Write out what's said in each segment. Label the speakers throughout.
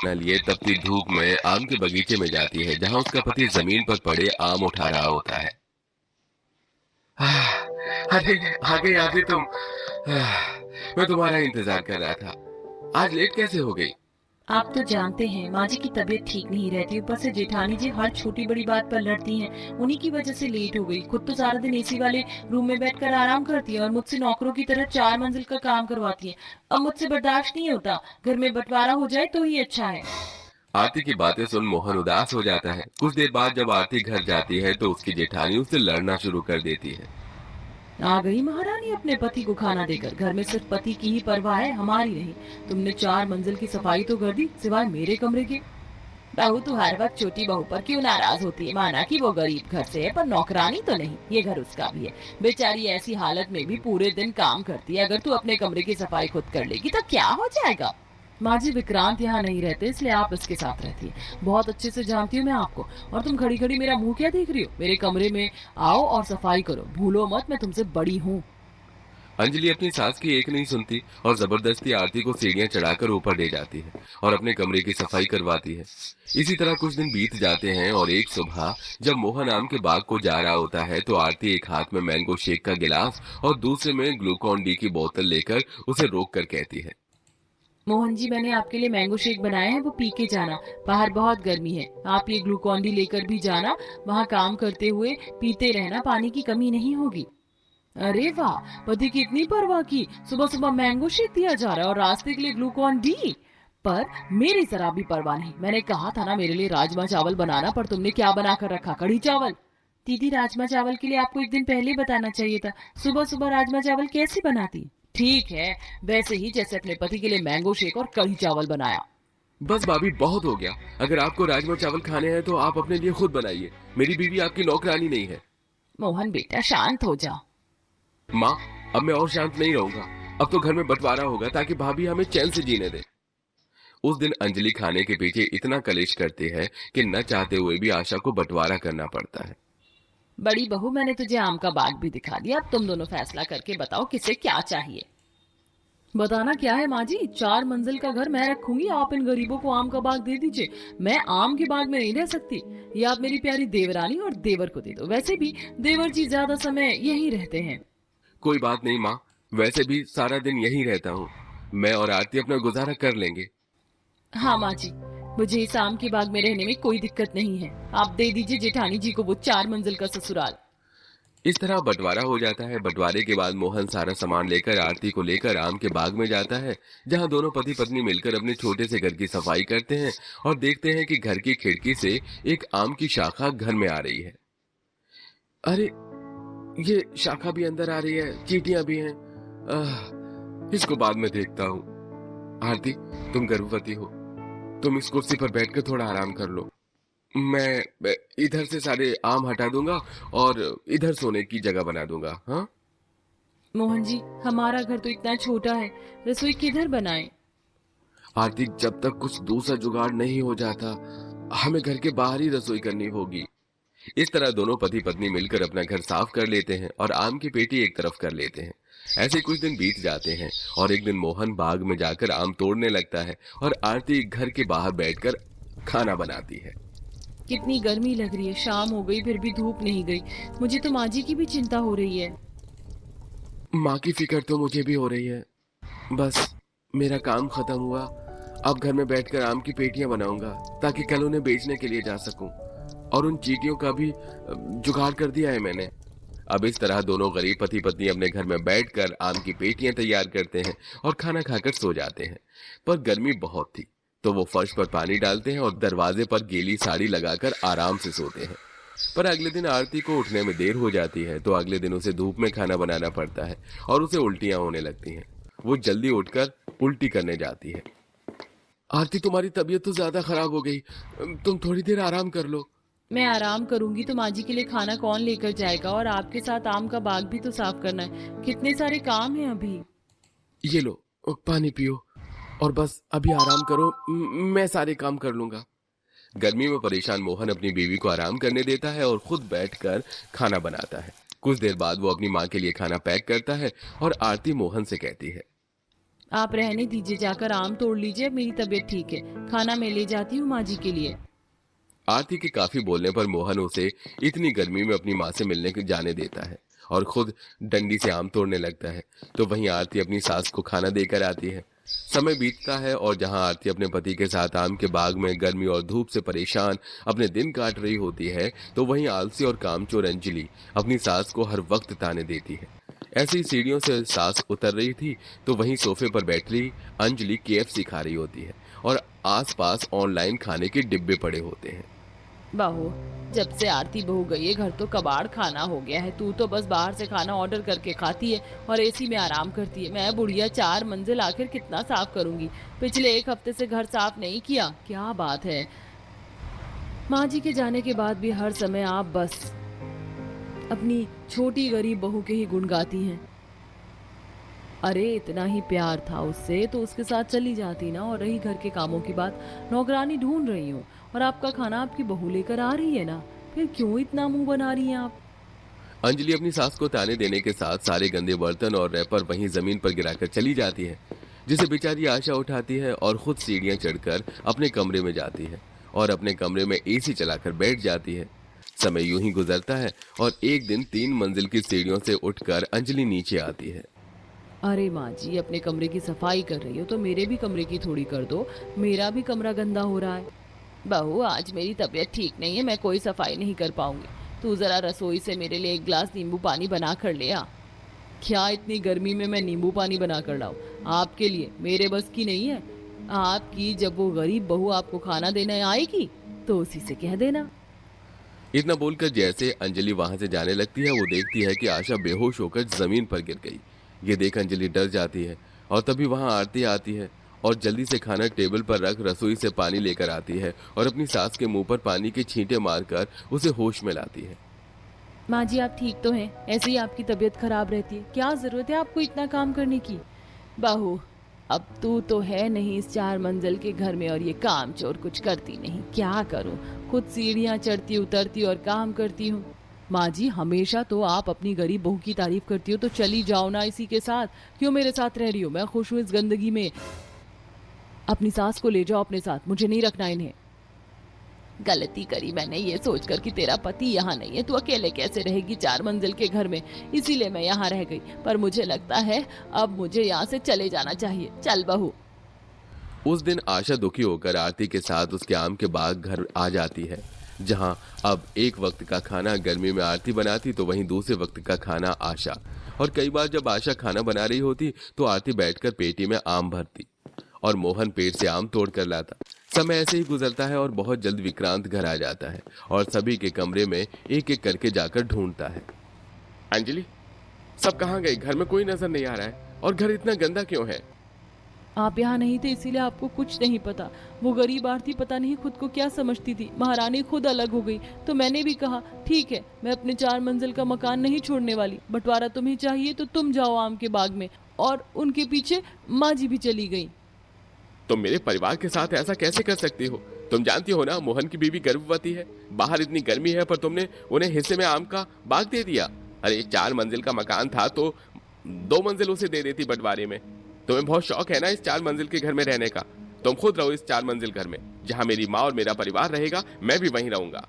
Speaker 1: लिए तपती धूप में आम के बगीचे में जाती है जहां उसका पति जमीन पर पड़े आम उठा रहा होता है। अरे आ गई आदि तुम। मैं तुम्हारा इंतजार कर रहा था। आज लेट कैसे हो गई?
Speaker 2: आप तो जानते हैं माँ जी की तबीयत ठीक नहीं रहती, ऊपर से जेठानी जी हर छोटी बड़ी बात पर लड़ती हैं। उन्हीं की वजह से लेट हो गई। खुद तो सारा दिन एसी वाले रूम में बैठकर आराम करती है और मुझसे नौकरों की तरह 4 मंजिल का काम करवाती है। अब मुझसे बर्दाश्त नहीं होता। घर में बंटवारा हो जाए तो ही अच्छा है।
Speaker 1: आरती की बातें सुन मोहन उदास हो जाता है। कुछ देर बाद जब आरती घर जाती है तो उसकी जेठानी उससे लड़ना शुरू कर देती है।
Speaker 2: आ गई महारानी अपने पति को खाना देकर। घर में सिर्फ पति की ही परवाह है, हमारी नहीं। तुमने 4 मंजिल की सफाई तो कर दी, सिवाय मेरे कमरे के। बहू तो हर वक्त छोटी बहू पर क्यों नाराज होती है? माना कि वो गरीब घर से है, पर नौकरानी तो नहीं। ये घर उसका भी है। बेचारी ऐसी हालत में भी पूरे दिन काम करती है। अगर तू अपने कमरे की सफाई खुद कर लेगी तो क्या हो जाएगा? माँ जी, विक्रांत यहाँ नहीं रहते, इसलिए आप इसके साथ रहती है। बहुत अच्छे से जानती हूँ मैं आपको। और तुम खड़ी खड़ी मेरा मुंह क्या देख रही हो? मेरे कमरे में आओ और सफाई करो। भूलो मत, मैं तुमसे बड़ी हूँ।
Speaker 1: अंजलि अपनी सास की एक नहीं सुनती और जबरदस्ती आरती को सीढ़ियां चढ़ाकर ऊपर ले जाती है और अपने कमरे की सफाई करवाती है। इसी तरह कुछ दिन बीत जाते हैं और एक सुबह जब मोहन आम के बाग को जा रहा होता है तो आरती एक हाथ में मैंगो शेक का गिलास और दूसरे में ग्लूकॉन डी की बोतल लेकर उसे रोक कर कहती है।
Speaker 2: मोहन जी, मैंने आपके लिए मैंगो शेक बनाया है, वो पी के जाना। बाहर बहुत गर्मी है। आप ये ग्लूकॉन डी लेकर भी जाना। वहाँ काम करते हुए पीते रहना, पानी की कमी नहीं होगी। अरे वाह, पति की इतनी परवाह की। सुबह सुबह मैंगो शेक दिया जा रहा है और रास्ते के लिए ग्लूकॉन डी। पर मेरी जरा भी परवाह नहीं। मैंने कहा था ना मेरे लिए राजमा चावल बनाना, पर तुमने क्या बना कर रखा? कढ़ी चावल। दीदी, राजमा चावल के लिए आपको एक दिन पहले बताना चाहिए था। सुबह सुबह राजमा चावल कैसे बनाती? ठीक है, वैसे ही जैसे अपने पति के लिए मैंगो शेक और कढ़ी चावल बनाया।
Speaker 1: बस भाभी, बहुत हो गया। अगर आपको राजमा चावल खाने हैं तो आप अपने लिए खुद बनाइए। मेरी बीवी आपकी नौकरानी नहीं है।
Speaker 2: मोहन बेटा, शांत हो जा।
Speaker 1: माँ, अब मैं और शांत नहीं रहूंगा। अब तो घर में बंटवारा होगा ताकि भाभी हमें चैन से जीने दे। उस दिन अंजलि खाने के पीछे इतना कलेश करती है कि न चाहते हुए भी आशा को बंटवारा करना पड़ता है।
Speaker 2: बड़ी बहू, मैंने तुझे आम का बाग भी दिखा दिया। अब तुम दोनों फैसला करके बताओ किसे क्या चाहिए। बताना क्या है माँ जी? 4 मंजिल का घर मैं रखूंगी, आप इन गरीबों को आम का बाग दे दीजिए। मैं आम के बाग में नहीं रह सकती। ये आप मेरी प्यारी देवरानी और देवर को दे दो। वैसे भी देवर जी ज्यादा समय यहीं रहते हैं।
Speaker 1: कोई बात नहीं माँ, वैसे भी सारा दिन यहीं रहता हूँ। मैं और आरती अपना गुजारा कर लेंगे।
Speaker 2: हाँ माँ जी, मुझे इस आम के बाग में रहने में कोई दिक्कत नहीं है। आप दे दीजिए जेठानी जी को वो 4 मंजिल का ससुराल।
Speaker 1: इस तरह बंटवारा हो जाता है। बंटवारे के बाद मोहन सारा सामान लेकर आरती को लेकर आम के बाग में जाता है जहाँ दोनों पति पत्नी मिलकर अपने छोटे से घर की सफाई करते हैं और देखते हैं कि घर की खिड़की से एक आम की शाखा घर में आ रही है। अरे, ये शाखा भी अंदर आ रही है, चींटियां भी हैं। इसको बाद में देखता हूँ। आरती, तुम गर्भवती हो। तुम इस कुर्सी पर बैठकर थोड़ा आराम कर लो। मैं इधर से सारे आम हटा दूंगा और इधर सोने की जगह बना दूंगा। हाँ
Speaker 2: मोहन जी, हमारा घर तो इतना छोटा है, रसोई किधर बनाएं?
Speaker 1: आरती, जब तक कुछ दूसरा जुगाड़ नहीं हो जाता हमें घर के बाहर ही रसोई करनी होगी। इस तरह दोनों पति पत्नी मिलकर अपना घर साफ कर लेते हैं और आम की पेटी एक तरफ कर लेते हैं। ऐसे कुछ दिन बीत जाते हैं और एक दिन मोहन बाग में जाकर आम तोड़ने लगता है और आरती घर के बाहर बैठकर खाना बनाती है।
Speaker 2: कितनी गर्मी लग रही है। शाम हो गई फिर भी धूप नहीं गई। मुझे तो माँ जी की भी चिंता हो रही है।
Speaker 1: माँ की फिक्र तो मुझे भी हो रही है। बस मेरा काम खत्म हुआ। अब घर में बैठकर आम की पेटियां बनाऊंगा ताकि कल उन्हें बेचने के लिए जा सकूं। और उन चींटियों का भी जुगाड़ कर दिया है मैंने। अब इस तरह दोनों गरीब पति पत्नी अपने घर में बैठकर आम की पेटियां तैयार करते हैं और खाना खाकर सो जाते हैं। पर गर्मी बहुत थी तो वो फर्श पर पानी डालते हैं और दरवाजे पर गीली साड़ी लगाकर आराम से सोते हैं। पर अगले दिन आरती को उठने में देर हो जाती है तो अगले दिन उसे धूप में खाना बनाना पड़ता है और उसे उल्टियां होने लगती हैं। वो जल्दी उठकर उल्टी करने जाती है। आरती, तुम्हारी तबीयत तो ज्यादा खराब हो गई। तुम थोड़ी देर आराम कर लो।
Speaker 2: मैं आराम करूंगी तो माँ जी के लिए खाना कौन लेकर जाएगा? और आपके साथ आम का बाग भी तो साफ करना है। कितने सारे काम हैं अभी।
Speaker 1: ये लो, पानी पियो और बस अभी आराम करो। मैं सारे काम कर लूंगा। गर्मी में परेशान मोहन अपनी बीवी को आराम करने देता है और खुद बैठकर खाना बनाता है। कुछ देर बाद वो अपनी माँ के लिए खाना पैक करता है और आरती मोहन से कहती है।
Speaker 2: आप रहने दीजिए, जाकर आम तोड़ लीजिए, अब मेरी तबीयत ठीक है। खाना मैं ले जाती हूँ माँ जी के लिए।
Speaker 1: आरती के काफी बोलने पर मोहन उसे इतनी गर्मी में अपनी माँ से मिलने के जाने देता है और खुद डंडी से आम तोड़ने लगता है। तो वहीं आरती अपनी सास को खाना देकर आती है। समय बीतता है और जहां आरती अपने पति के साथ आम के बाग में गर्मी और धूप से परेशान अपने दिन काट रही होती है, तो वहीं आलसी और कामचोर अंजलि अपनी सास को हर वक्त ताने देती है। ऐसे ही सीढ़ियों से सास उतर रही थी तो वहीं सोफे पर बैठी अंजलि केएफसी खा रही होती है और आसपास ऑनलाइन खाने के डिब्बे पड़े होते हैं।
Speaker 2: बहू, जब से आरती बहू गई है घर तो कबाड़ खाना हो गया है। तू तो बस बाहर से खाना ऑर्डर करके खाती है और एसी में आराम करती है। मैं बुढ़िया 4 मंजिल आखिर कितना साफ करूंगी। पिछले 1 हफ्ते से घर साफ नहीं किया, क्या बात है। माँ जी के जाने के बाद भी हर समय आप बस अपनी छोटी गरीब बहू के ही गुण गाती हैं। अरे इतना ही प्यार था उससे तो उसके साथ चली जाती ना। और रही घर के कामों की बात, नौकरानी ढूंढ रही हूँ और आपका खाना आपकी बहू लेकर आ रही है ना, फिर क्यों इतना मुंह बना रही हैं आप।
Speaker 1: अंजलि अपनी सास को ताने देने के साथ सारे गंदे बर्तन और रैपर वहीं जमीन पर गिराकर चली जाती है, जिसे बेचारी आशा उठाती है और खुद सीढ़ियां चढ़कर अपने कमरे में जाती है और अपने कमरे में एसी चलाकर बैठ जाती है। समय यूं ही गुजरता है और एक दिन 3 मंजिल की सीढ़ियों से उठकर अंजलि नीचे आती है।
Speaker 2: अरे माँ जी, अपने कमरे की सफाई कर रही हो तो मेरे भी कमरे की थोड़ी कर दो, मेरा भी कमरा गंदा हो रहा है। बहू, आज मेरी तबीयत ठीक नहीं है, मैं कोई सफाई नहीं कर पाऊंगी। तू जरा रसोई से मेरे लिए 1 गिलास नींबू पानी बना कर ले आ। क्या इतनी गर्मी में मैं नींबू पानी बना कर लाऊं आपके लिए? मेरे बस की नहीं है। आपकी जब वो गरीब बहू आपको खाना देने आएगी तो उसी से कह देना।
Speaker 1: इतना बोलकर जैसे अंजलि वहां से जाने लगती है, वो देखती है कि आशा बेहोश होकर जमीन पर गिर गई। ये देख अंजलि डर जाती है और तभी वहां आरती आती है और जल्दी से खाना टेबल पर रख रसोई से पानी लेकर आती है और अपनी सास के मुंह पर पानी के छींटे मारकर उसे होश में लाती है।
Speaker 2: माँ जी, आप ठीक तो हैं? ऐसे ही आपकी तबीयत खराब रहती है, क्या जरूरत है आपको इतना काम करने की। बहू, अब तू तो है नहीं इस 4 मंजिल के घर में और ये काम चोर कुछ करती नहीं। क्या करूं, खुद सीढ़ियां चढ़ती उतरती और काम करती हूँ। माँ जी, हमेशा तो आप अपनी गरीब बहू की तारीफ करती हो, तो चली जाओ ना इसी के साथ। क्यों मेरे साथ रह रही हो? मैं खुश हूँ इस गंदगी में। अपनी सास को ले जाओ अपने साथ, मुझे नहीं रखना इन्हें। गलती करी मैंने ये सोचकर कि तेरा पति यहाँ नहीं है, तू अकेले कैसे रहेगी 4 मंजिल के घर में, इसीलिए मैं यहाँ रह गई। पर मुझे लगता है अब मुझे यहाँ से चले जाना चाहिए। चल बहू।
Speaker 1: उस दिन आशा दुखी होकर आरती के साथ उसके आम के बाग घर आ जाती है, जहां अब एक वक्त का खाना गर्मी में आरती बनाती तो वहीं दूसरे वक्त का खाना आशा। और कई बार जब आशा खाना बना रही होती तो आरती बैठकर पेटी में आम भरती और मोहन पेड़ से आम तोड़ कर लाता। समय ऐसे ही गुजरता है और बहुत जल्द विक्रांत घर आ जाता है और सभी के कमरे में एक एक करके जाकर ढूंढता है। अंजलि, सब कहाँ गए? घर में कोई नजर नहीं आ रहा है और घर इतना गंदा क्यों है?
Speaker 2: आप यहाँ नहीं थे इसीलिए आपको कुछ नहीं पता। वो गरीब आरती पता नहीं खुद को क्या समझती थी। महारानी खुद अलग हो गई तो मैंने भी कहा ठीक है, मैं अपने 4 मंजिल का मकान नहीं छोड़ने वाली। बंटवारा तुम्हें चाहिए तो तुम जाओ आम के बाग में। और उनके पीछे माँ जी भी चली गई।
Speaker 1: तुम मेरे परिवार के साथ ऐसा कैसे कर सकती हो? तुम जानती हो ना, मोहन की बीवी गर्भवती है, बाहर इतनी गर्मी है, पर तुमने उन्हें हिस्से में आम का बाग दे दिया। अरे 4 मंजिल का मकान था तो 2 मंजिल उसे दे देती बंटवारे में। तुम्हें बहुत शौक है ना इस 4 मंजिल के घर में रहने का। तुम खुद रहो इस 4 मंजिल घर में, जहां मेरी माँ और मेरा परिवार रहेगा, मैं भी वहीं रहूंगा।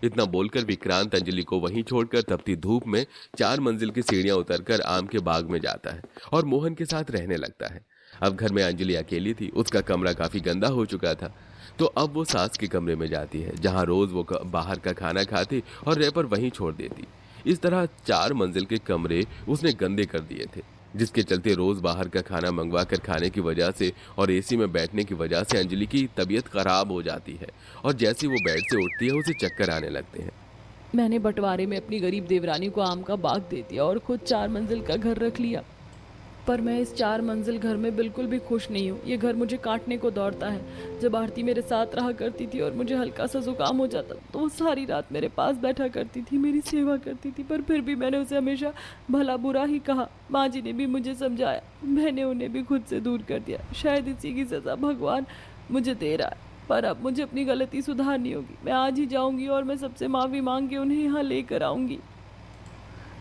Speaker 1: इतना बोलकर विक्रांत अंजलि को वहीं छोड़कर तपती धूप में 4 मंजिल की सीढ़ियां उतरकर आम के बाग में जाता है और मोहन के साथ रहने लगता है। अब घर में अंजलि अकेली थी, उसका कमरा काफी गंदा हो चुका था, तो अब वो सास के कमरे में जाती है, जहां रोज वो बाहर का खाना खाती और रैपर वहीं छोड़ देती। इस तरह 4 मंजिल के कमरे उसने गंदे कर दिए थे, जिसके चलते रोज बाहर का खाना मंगवा कर खाने की वजह से और एसी में बैठने की वजह से अंजलि की तबीयत खराब हो जाती है और जैसे वो बेड से उठती है उसे चक्कर आने लगते हैं।
Speaker 2: मैंने बंटवारे में अपनी गरीब देवरानी को आम का बाग दे दिया और खुद 4 मंजिल का घर रख लिया। पर मैं इस 4 मंजिल घर में बिल्कुल भी खुश नहीं हूँ। ये घर मुझे काटने को दौड़ता है। जब आरती मेरे साथ रहा करती थी और मुझे हल्का सा जुकाम हो जाता तो वो सारी रात मेरे पास बैठा करती थी, मेरी सेवा करती थी। पर फिर भी मैंने उसे हमेशा भला बुरा ही कहा। माँ जी ने भी मुझे समझाया, मैंने उन्हें भी खुद से दूर कर दिया। शायद इसी की सजा भगवान मुझे दे रहा है। पर अब मुझे अपनी गलती सुधारनी होगी। मैं आज ही जाऊंगी और मैं सबसे माफ़ी मांग के उन्हें यहाँ लेकर आऊंगी।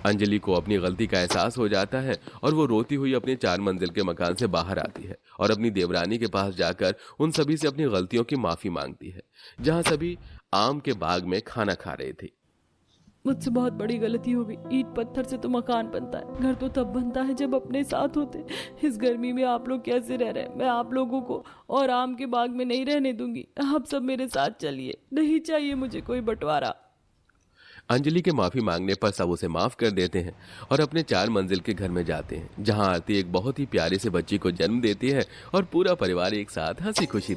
Speaker 1: अंजलि को अपनी गलती का एहसास हो जाता है और वो रोती हुई अपने 4 मंजिल के मकान से बाहर आती है और अपनी देवरानी के पास जाकर उन सभी से अपनी गलतियों की माफी मांगती है, जहां सभी आम के बाग में खाना खा रहे थे।
Speaker 2: मुझसे बहुत बड़ी गलती हो गई। ईंट पत्थर से तो मकान बनता है, घर तो तब बनता है जब अपने साथ होते। इस गर्मी में आप लोग कैसे रह रहे हैं? मैं आप लोगों को और आम के बाग में नहीं रहने दूंगी। आप सब मेरे साथ चलिए, नहीं चाहिए मुझे कोई बंटवारा।
Speaker 1: अंजलि के माफी मांगने पर सब उसे माफ कर देते हैं और अपने 4 मंजिल के घर में जाते हैं, जहां आरती एक बहुत ही प्यारे से बच्ची को जन्म देती है और पूरा परिवार एक साथ हंसी खुशी